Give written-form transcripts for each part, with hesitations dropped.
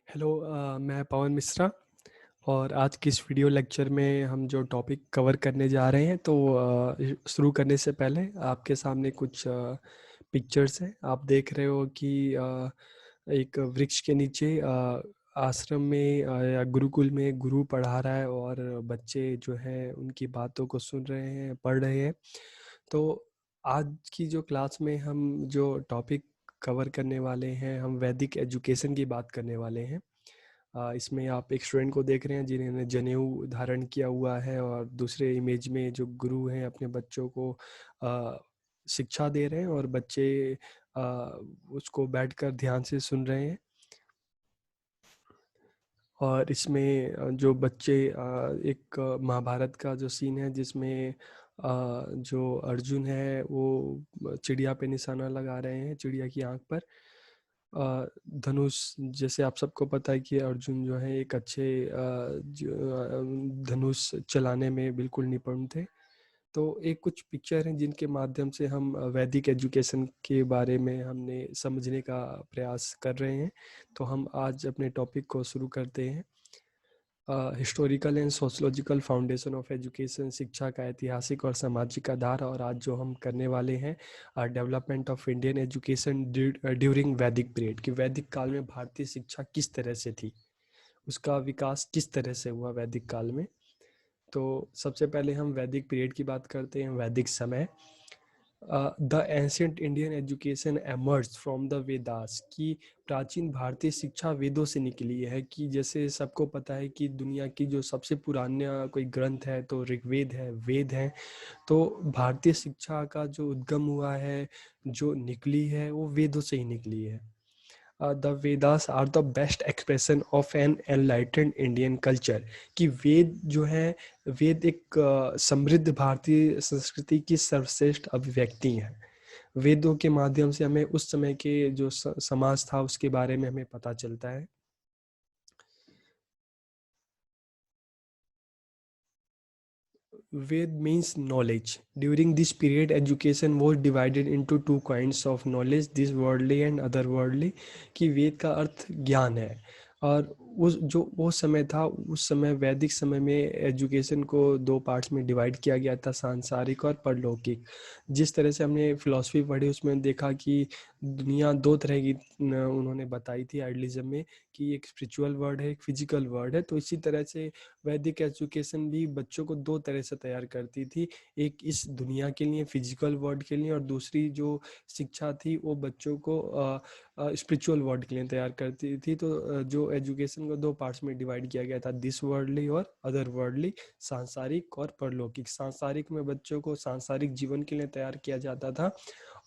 Hello, मैं पवन मिश्रा। और आज की इस वीडियो लेक्चर में हम जो टॉपिक कवर करने जा रहे हैं तो शुरू करने से पहले आपके सामने कुछ पिक्चर्स हैं। आप देख रहे हो कि एक वृक्ष के नीचे आश्रम में या गुरुकुल में गुरु पढ़ा रहा है और बच्चे जो हैं उनकी बातों को सुन रहे हैं, पढ़ रहे हैं। तो आज की जो क्लास में हम जो टॉपिक कवर करने वाले हैं, हम वैदिक एजुकेशन की बात करने वाले हैं। इसमें आप एक स्टूडेंट को देख रहे हैं जिन्होंने जनेऊ धारण किया हुआ है और दूसरे इमेज में जो गुरु हैं अपने बच्चों को अ, शिक्षा दे रहे हैं और बच्चे अ, उसको बैठकर ध्यान से सुन रहे हैं। और इसमें जो बच्चे एक महाभारत का जो सीन है जिसमें जो अर्जुन है वो चिड़िया पे निशाना लगा रहे हैं, चिड़िया की आंख पर। धनुष, जैसे आप सबको पता है कि अर्जुन जो है एक अच्छे धनुष चलाने में बिल्कुल निपुण थे। तो एक कुछ पिक्चर हैं जिनके माध्यम से हम वैदिक एजुकेशन के बारे में हमने समझने का प्रयास कर रहे हैं। तो हम आज अपने टॉपिक को शुरू करते हैं। Historical and sociological foundation of education, शिक्षा का ऐतिहासिक और सामाजिक आधार। और आज जो हम करने वाले हैं development of Indian education during वैदिक पीरियड, कि वैदिक काल में भारतीय शिक्षा किस तरह से थी, उसका विकास किस तरह से हुआ वैदिक काल में। तो सबसे पहले हम वैदिक पीरियड की बात करते हैं, वैदिक समय। The ancient Indian education emerge from the Vedas, की प्राचीन भारतीय शिक्षा वेदों से निकली है। कि जैसे सबको पता है कि दुनिया की जो सबसे पुराना कोई ग्रंथ है तो ऋग्वेद है, वेद है। तो भारतीय शिक्षा का जो उद्गम हुआ है, जो निकली है, वो वेदों से ही निकली है। The Vedas are the best expression of an enlightened Indian culture, कि वेद जो है, वेद एक समृद्ध भारतीय संस्कृति की सर्वश्रेष्ठ अभिव्यक्ति है। वेदों के माध्यम से हमें उस समय के जो समाज था उसके बारे में हमें पता चलता है। Ved means knowledge. During this period, education was divided into two kinds of knowledge, this worldly and otherworldly। कि वेद का अर्थ ज्ञान है। और उस जो वो समय था, उस समय वैदिक समय में एजुकेशन को दो पार्ट्स में डिवाइड किया गया था, सांसारिक और परलौकिक। जिस तरह से हमने फिलॉसफी पढ़ी उसमें देखा कि दुनिया दो तरह की उन्होंने बताई थी आइडियलिज्म में, कि एक स्पिरिचुअल वर्ल्ड है, एक फिजिकल वर्ल्ड है। तो इसी तरह से वैदिक एजुकेशन भी बच्चों को दो तरह से तैयार करती थी, एक इस दुनिया के लिए, फिजिकल वर्ल्ड के लिए, और दूसरी जो शिक्षा थी वो बच्चों को स्पिरिचुअल वर्ल्ड के लिए तैयार करती थी। तो जो एजुकेशन को दो पार्ट्स में डिवाइड किया गया था, दिस वर्ल्डली और अदर वर्ल्डली, सांसारिक और परलौकिक। सांसारिक में बच्चों को सांसारिक जीवन के लिए तैयार किया जाता था,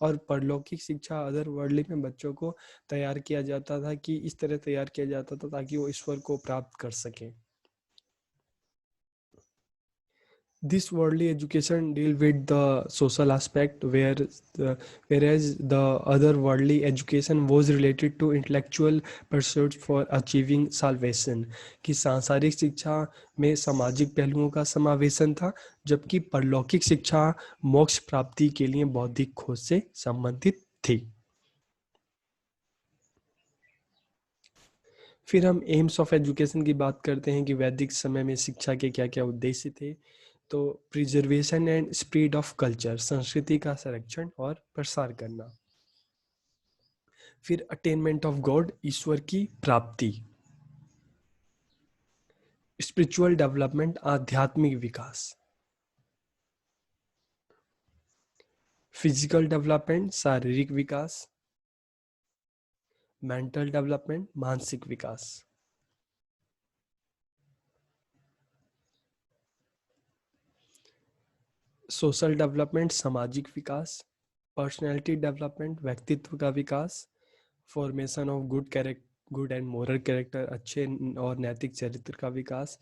और परलौकिक शिक्षा, अदर वर्ल्डली में बच्चों को तैयार किया जाता था, कि इस तरह तैयार किया जाता था ताकि वो ईश्वर को प्राप्त कर सकें। This worldly education deal with the social aspect, whereas the other worldly education was related to intellectual pursuits for achieving salvation। कि सांसारिक शिक्षा में सामाजिक पहलुओं का समावेशन था, जबकि परलौकिक शिक्षा मोक्ष प्राप्ति के लिए बौद्धिक खोज से संबंधित थी। फिर हम एम्स ऑफ एजुकेशन की बात करते हैं कि वैदिक समय में शिक्षा के क्या क्या उद्देश्य थे। तो preservation and spread of culture, संस्कृति का संरक्षण और प्रसार करना। फिर अटेनमेंट ऑफ गॉड, ईश्वर की प्राप्ति। स्पिरिचुअल डेवलपमेंट, आध्यात्मिक विकास। फिजिकल डेवलपमेंट, शारीरिक विकास। मेंटल डेवलपमेंट, मानसिक विकास। सोशल डेवलपमेंट, सामाजिक विकास। पर्सनैलिटी डेवलपमेंट, व्यक्तित्व का विकास। Formation of good and moral character, अच्छे और नैतिक चरित्र का विकास।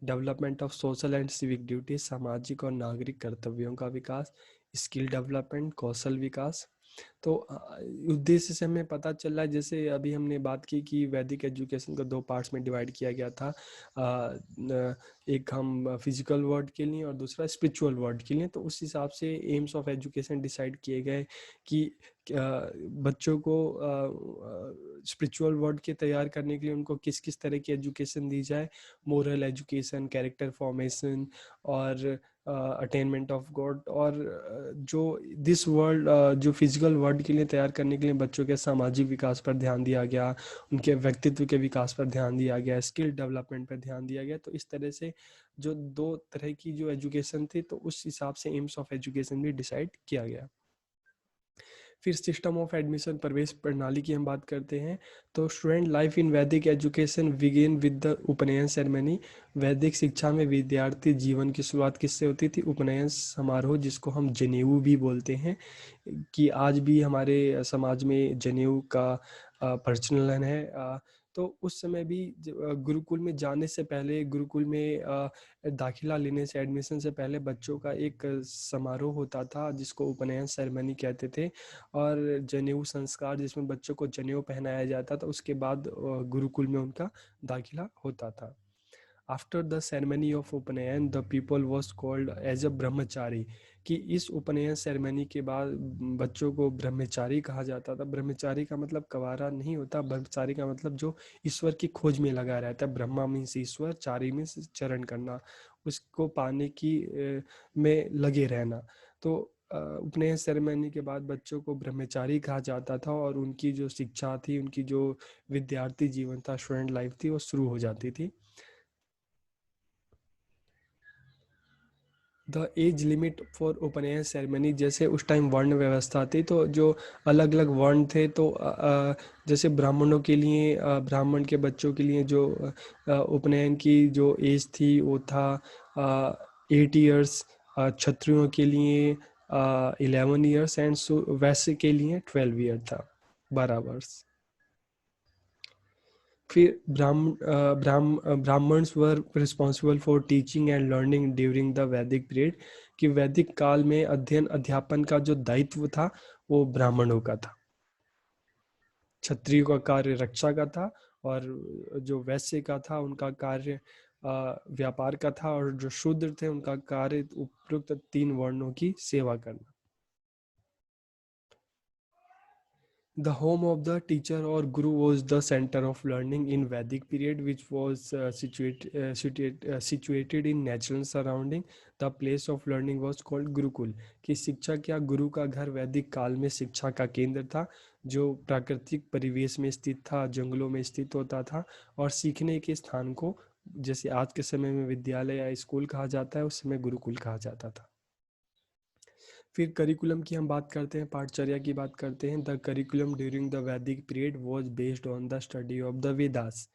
Development of social and civic duty, सामाजिक और नागरिक कर्तव्यों का विकास। स्किल डेवलपमेंट, कौशल विकास। तो उद्देश्य से हमें पता चल रहा है, जैसे अभी हमने बात की कि वैदिक एजुकेशन को 2 पार्ट्स में डिवाइड किया गया था। एक हम फिजिकल वर्ल्ड के लिए और दूसरा स्पिरिचुअल वर्ल्ड के लिए। तो उस हिसाब से एम्स ऑफ एजुकेशन डिसाइड किए गए कि बच्चों को स्पिरिचुअल वर्ल्ड के तैयार करने के लिए उनको किस किस तरह की एजुकेशन दी जाए। मोरल एजुकेशन, कैरेक्टर फॉर्मेशन और अटेनमेंट ऑफ गॉड। और जो दिस वर्ल्ड, जो फिजिकल वर्ल्ड के लिए तैयार करने के लिए बच्चों के सामाजिक विकास पर ध्यान दिया गया, उनके व्यक्तित्व के विकास पर ध्यान दिया गया, स्किल डेवलपमेंट पर ध्यान दिया गया। तो इस तरह से जो 2 तरह की जो एजुकेशन थी, तो उस हिसाब से एम्स ऑफ एजुकेशन भी डिसाइड किया गया। फिर सिस्टम ऑफ एडमिशन, प्रवेश प्रणाली की हम बात करते हैं। तो स्टूडेंट लाइफ इन वैदिक एजुकेशन बिगिन विद द उपनयन सेरेमनी। वैदिक शिक्षा में विद्यार्थी जीवन की शुरुआत किससे होती थी? उपनयन समारोह, जिसको हम जनेऊ भी बोलते हैं, कि आज भी हमारे समाज में जनेऊ का प्रचलन है। तो उस समय भी गुरुकुल में जाने से पहले, गुरुकुल में दाखिला लेने से, एडमिशन से पहले बच्चों का एक समारोह होता था जिसको उपनयन सेरेमनी कहते थे। और जनेऊ संस्कार, जिसमें बच्चों को जनेऊ पहनाया जाता था, उसके बाद गुरुकुल में उनका दाखिला होता था। After the ceremony of upanayana the people was called as a brahmachari, कि इस उपनयन सेरेमनी के बाद बच्चों को ब्रह्मचारी कहा जाता था। ब्रह्मचारी का मतलब कवारा नहीं होता, ब्रह्मचारी का मतलब जो ईश्वर की खोज में लगा रहता है। ब्रह्मा मीन्स ईश्वर, चारी मीन्स चरण करना, उसको पाने की में लगे रहना। तो उपनयन सेरेमनी के बाद बच्चों को ब्रह्मचारी कहा जाता था और उनकी जो शिक्षा थी, उनकी जो विद्यार्थी जीवन था, स्टूडेंट लाइफ थी, वो शुरू हो जाती थी। द एज लिमिट फॉर उपनयन सेरेमनी, जैसे उस टाइम वर्ण व्यवस्था थी, तो जो अलग अलग वर्ण थे, तो जैसे ब्राह्मणों के लिए, ब्राह्मण के बच्चों के लिए जो उपनयन की जो एज थी वो था 8 ईयर्स। क्षत्रियों के लिए 11 ईयर्स, एंड वैश्य के लिए 12 ईयर था, 12 वर्ष। फिर Brahmins were responsible for teaching and learning during the Vedic period, कि वैदिक काल में अध्ययन अध्यापन का जो दायित्व था वो ब्राह्मणों का था। क्षत्रियों का कार्य रक्षा का था, और जो वैश्य का था उनका कार्य व्यापार का था, और जो शूद्र थे उनका कार्य उपयुक्त 3 वर्णों की सेवा करना। The home of the teacher or guru was the center of learning in Vedic period, which was situated in natural surrounding. The place of learning was called Gurukul, कि शिक्षा क्या गुरु का घर वैदिक काल में शिक्षा का केंद्र था, जो प्राकृतिक परिवेश में स्थित था, जंगलों में स्थित होता था। और सीखने के स्थान को, जैसे आज के समय में विद्यालय या स्कूल कहा जाता है, उस समय गुरुकुल कहा जाता था। फिर करिकुलम की हम बात करते हैं, पाठचर्या की बात करते हैं। The curriculum during the Vedic period was based on the study of the Vedas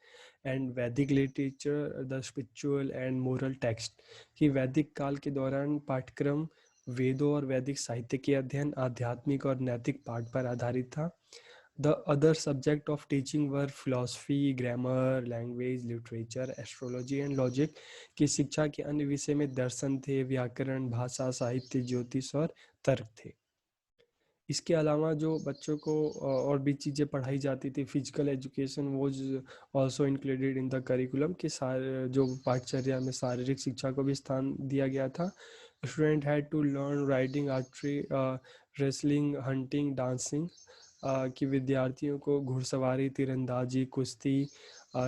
and Vedic literature, the spiritual and moral text, कि वैदिक काल के दौरान पाठ्यक्रम वेदों और वैदिक साहित्य के अध्ययन, आध्यात्मिक और नैतिक पाठ पर आधारित था। The other subject of teaching were philosophy, grammar, language, literature, astrology and logic, कि शिक्षा के अन्य विषय में दर्शन थे, व्याकरण, भाषा, साहित्य, ज्योतिष और तर्क थे। इसके अलावा जो बच्चों को और भी चीज़ें पढ़ाई जाती थी, physical education was also included in the curriculum, के सारे जो पाठचर्या में शारीरिक शिक्षा को भी स्थान दिया गया था। Student had to learn riding, archery, wrestling, hunting, dancing, कि विद्यार्थियों को घुड़सवारी, तीरंदाजी, कुश्ती,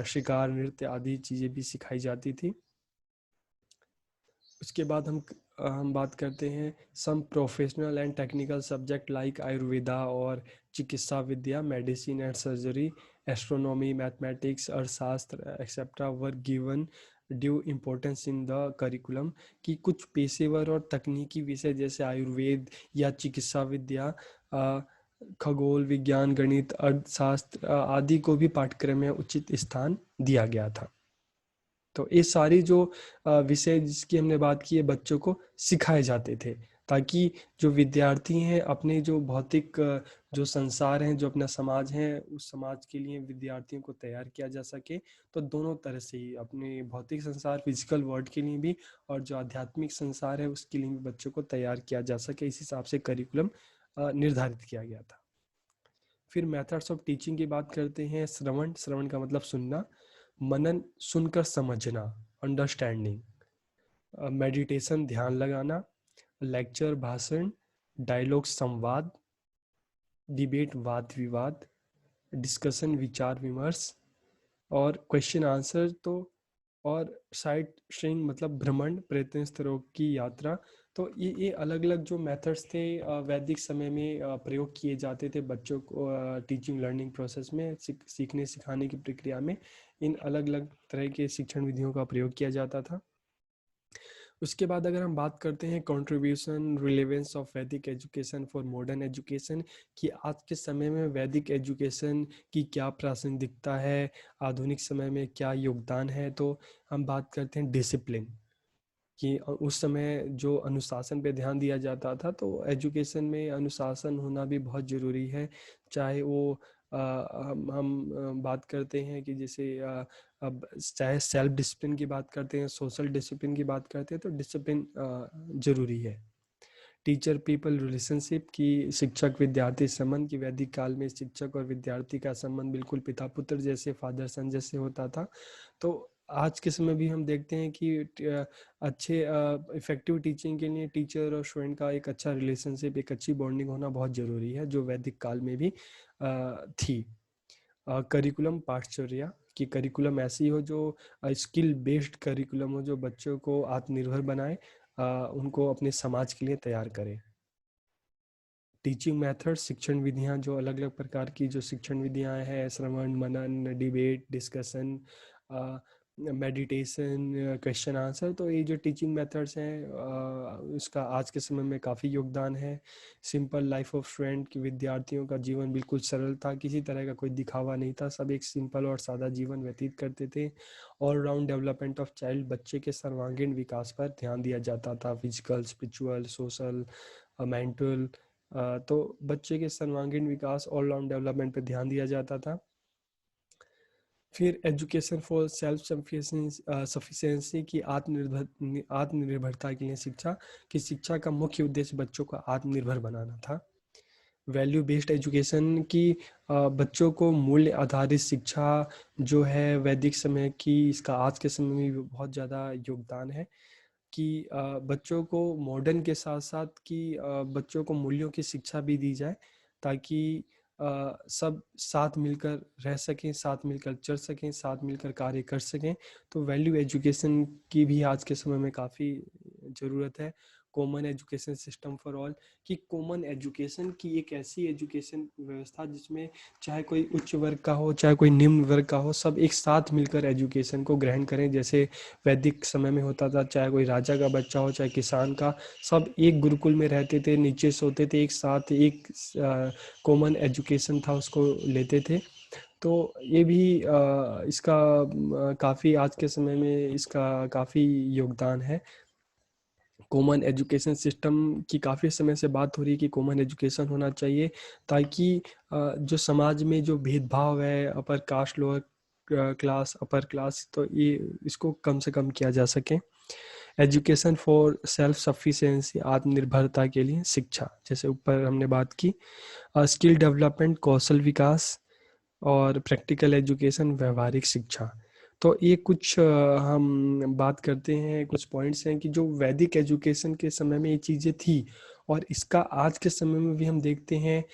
शिकार, नृत्य आदि चीज़ें भी सिखाई जाती थी। उसके बाद हम बात करते हैं some professional and technical subject like Ayurveda और चिकित्सा विद्या, medicine and surgery, astronomy, mathematics, अर्थशास्त्र etcetera were given due importance in the curriculum, कि कुछ पेशेवर और तकनीकी विषय जैसे आयुर्वेद या चिकित्सा विद्या, खगोल विज्ञान, गणित, अर्थशास्त्र आदि को भी पाठ्यक्रम में उचित स्थान दिया गया था। तो ये सारी जो विषय जिसकी हमने बात की है, बच्चों को सिखाए जाते थे, ताकि जो विद्यार्थी हैं अपने जो भौतिक जो संसार हैं, जो अपना समाज है, उस समाज के लिए विद्यार्थियों को तैयार किया जा सके। तो दोनों तरह से ही, अपने भौतिक संसार, फिजिकल वर्ल्ड के लिए भी, और जो आध्यात्मिक संसार है उसके लिए भी बच्चों को तैयार किया जा सके, इस हिसाब से करिकुलम निर्धारित किया गया था। फिर मेथड्स ऑफ टीचिंग की बात करते हैं। श्रवण, श्रवण का मतलब सुनना। मनन, सुनकर समझना, अंडरस्टैंडिंग। मेडिटेशन, ध्यान लगाना। लेक्चर, भाषण। डायलॉग, संवाद। डिबेट, वाद विवाद। डिस्कशन, विचार विमर्श। और क्वेश्चन आंसर तो, और साइट स्ट्रिंग मतलब भ्रमण, प्रयत्न स्तरों की यात्रा। तो ये अलग अलग जो मेथड्स थे वैदिक समय में प्रयोग किए जाते थे बच्चों को टीचिंग लर्निंग प्रोसेस में, सीखने सिखाने की प्रक्रिया में इन अलग अलग तरह के शिक्षण विधियों का प्रयोग किया जाता था। उसके बाद अगर हम बात करते हैं कंट्रीब्यूशन रिलेवेंस ऑफ वैदिक एजुकेशन फॉर मॉडर्न एजुकेशन, कि आज के समय में वैदिक एजुकेशन की क्या प्रासंगिकता है, आधुनिक समय में क्या योगदान है, तो हम बात करते हैं डिसिप्लिन, कि उस समय जो अनुशासन पे ध्यान दिया जाता था, तो एजुकेशन में अनुशासन होना भी बहुत ज़रूरी है। चाहे वो हम बात करते हैं कि जैसे अब चाहे सेल्फ डिसिप्लिन की बात करते हैं, सोशल डिसिप्लिन की बात करते हैं, तो डिसिप्लिन ज़रूरी है। टीचर पीपल रिलेशनशिप, की शिक्षक विद्यार्थी संबंध, की वैदिक काल में शिक्षक और विद्यार्थी का संबंध बिल्कुल पिता पुत्र जैसे, फादर सन जैसे होता था। तो आज के समय भी हम देखते हैं कि अच्छे इफेक्टिव टीचिंग के लिए टीचर और स्टूडेंट का एक अच्छा रिलेशनशिप, एक अच्छी बॉन्डिंग होना बहुत ज़रूरी है, जो वैदिक काल में भी थी। करिकुलम, पाठचर्या, कि करिकुलम ऐसी हो जो स्किल बेस्ड करिकुलम हो, जो बच्चों को आत्मनिर्भर बनाए, उनको अपने समाज के लिए तैयार करे। टीचिंग मेथड, शिक्षण विधियां, जो अलग अलग प्रकार की जो शिक्षण विधियां हैं, श्रवण, मनन, debate, discussion, meditation, question answer, तो ये जो टीचिंग मेथड्स हैं उसका आज के समय में काफ़ी योगदान है। सिंपल लाइफ ऑफ स्टूडेंट, की विद्यार्थियों का जीवन बिल्कुल सरल था, किसी तरह का कोई दिखावा नहीं था, सब एक सिंपल और सादा जीवन व्यतीत करते थे। ऑलराउंड डेवलपमेंट ऑफ चाइल्ड, बच्चे के सर्वांगीण विकास पर ध्यान दिया जाता था, फिजिकल, स्पिरिचुअल, सोशल, मेंटल। तो बच्चे के सर्वांगीण विकास, ऑलराउंड डेवलपमेंट पर ध्यान दिया जाता था। फिर एजुकेशन फॉर सेल्फ सफिशिएंसी, की आत्मनिर्भरता के लिए शिक्षा, की शिक्षा का मुख्य उद्देश्य बच्चों को आत्मनिर्भर बनाना था। वैल्यू बेस्ड एजुकेशन, की बच्चों को मूल्य आधारित शिक्षा जो है वैदिक समय की, इसका आज के समय में भी बहुत ज़्यादा योगदान है, कि बच्चों को मॉडर्न के साथ साथ कि बच्चों को मूल्यों की शिक्षा भी दी जाए, ताकि सब साथ मिलकर रह सकें, साथ मिलकर चल सकें, साथ मिलकर कार्य कर सकें। तो वैल्यू एजुकेशन की भी आज के समय में काफ़ी ज़रूरत है। Common education system for all, कि कॉमन एजुकेशन की एक ऐसी एजुकेशन व्यवस्था जिसमें चाहे कोई उच्च वर्ग का हो, चाहे कोई निम्न वर्ग का हो, सब एक साथ मिलकर एजुकेशन को ग्रहण करें। जैसे वैदिक समय में होता था, चाहे कोई राजा का बच्चा हो, चाहे किसान का, सब एक गुरुकुल में रहते थे, नीचे सोते थे एक साथ, एक कॉमन एजुकेशन था, उसको लेते थे। तो ये भी इसका काफ़ी आज के समय में इसका काफ़ी योगदान है। कॉमन एजुकेशन सिस्टम की काफ़ी समय से बात हो रही है कि कॉमन एजुकेशन होना चाहिए, ताकि जो समाज में जो भेदभाव है, upper caste, lower class, upper class, तो ये इसको कम से कम किया जा सके। एजुकेशन फॉर सेल्फ सफिशिएंसी, आत्मनिर्भरता के लिए शिक्षा, जैसे ऊपर हमने बात की। स्किल डेवलपमेंट, कौशल विकास। और प्रैक्टिकल एजुकेशन, व्यवहारिक शिक्षा। तो ये कुछ हम बात करते हैं, कुछ पॉइंट्स हैं कि जो वैदिक एजुकेशन के समय में ये चीज़ें थी, और इसका आज के समय में भी हम देखते हैं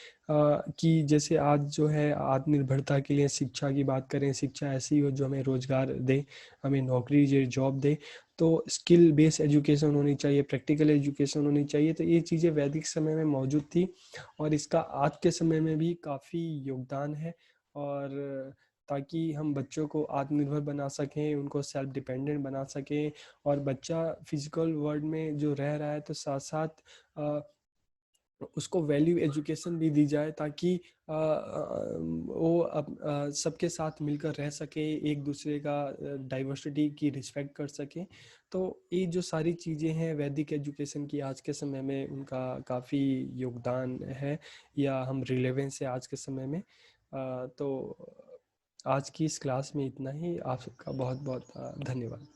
कि जैसे आज जो है आत्मनिर्भरता के लिए शिक्षा की बात करें, शिक्षा ऐसी हो जो हमें रोजगार दे, हमें नौकरी, जॉब दे। तो स्किल बेस्ड एजुकेशन होनी चाहिए, प्रैक्टिकल एजुकेशन होनी चाहिए। तो ये चीज़ें वैदिक समय में मौजूद थी, और इसका आज के समय में भी काफ़ी योगदान है। और ताकि हम बच्चों को आत्मनिर्भर बना सकें, उनको सेल्फ डिपेंडेंट बना सकें, और बच्चा फिजिकल वर्ल्ड में जो रह रहा है, तो साथ साथ उसको वैल्यू एजुकेशन भी दी जाए, ताकि वो सबके साथ मिलकर रह सके, एक दूसरे का डाइवर्सिटी की रिस्पेक्ट कर सके। तो ये जो सारी चीज़ें हैं वैदिक एजुकेशन की आज के समय में, उनका काफ़ी योगदान है, या हम रिलेवेंस है आज के समय में। तो आज की इस क्लास में इतना ही। आप सबका बहुत बहुत धन्यवाद।